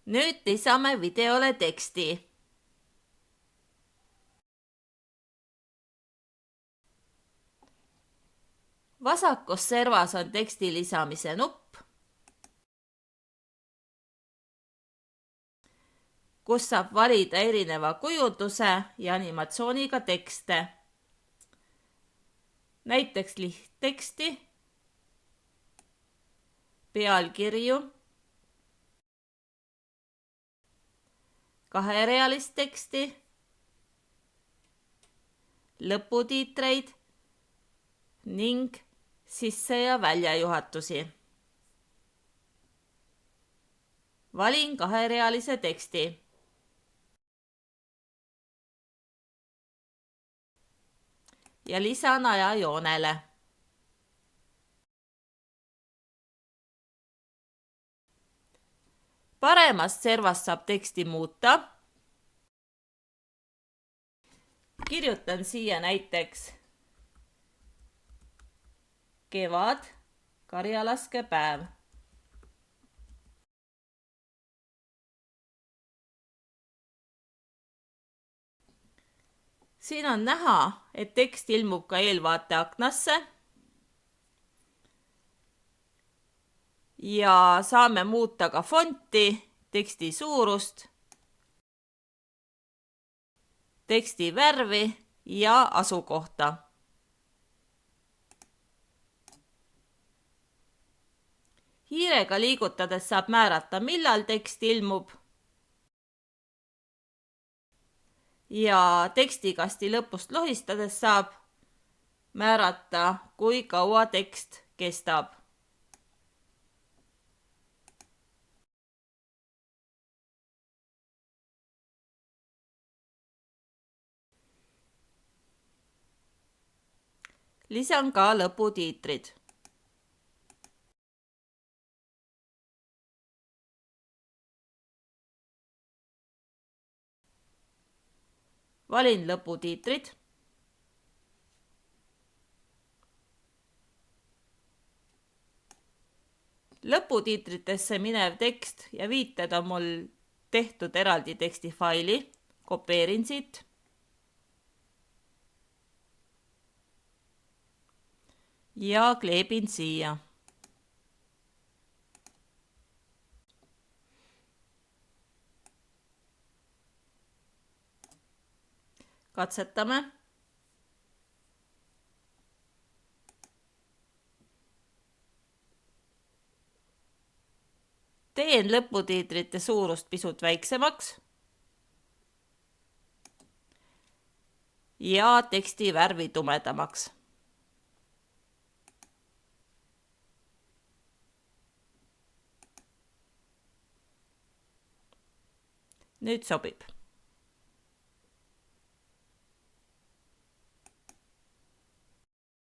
Nüüd lisame videole teksti. Vasakus servas on teksti lisamise nupp, kus saab valida erineva kujunduse ja animatsiooniga tekste. Näiteks lihtteksti, pealkirju, kaherealist teksti, lõputiitreid ning sisse- ja väljajuhatusi. Valin kaherealise teksti. Ja lisan aja joonele. Paremast servast saab teksti muuta. Kirjutan siia näiteks kevad, karjalaskepäev. Siin on näha, et tekst ilmub ka eelvaateaknasse ja saame muuta ka fonti, teksti suurust, teksti värvi ja asukohta. Hiirega liigutades saab määrata, millal tekst ilmub ja tekstikasti lõpust lohistades saab määrata, kui kaua tekst kestab. Lisan ka lõputiitrid. Valin lõputiitrid. Lõputiitritesse minev tekst ja viited on mul tehtud eraldi tekstifaili. Kopeerin siit. Ja kleebin siia. Katsetame. Teen lõputiitrite suurust pisut väiksemaks ja teksti värvi tumedamaks. Nüüd sobib.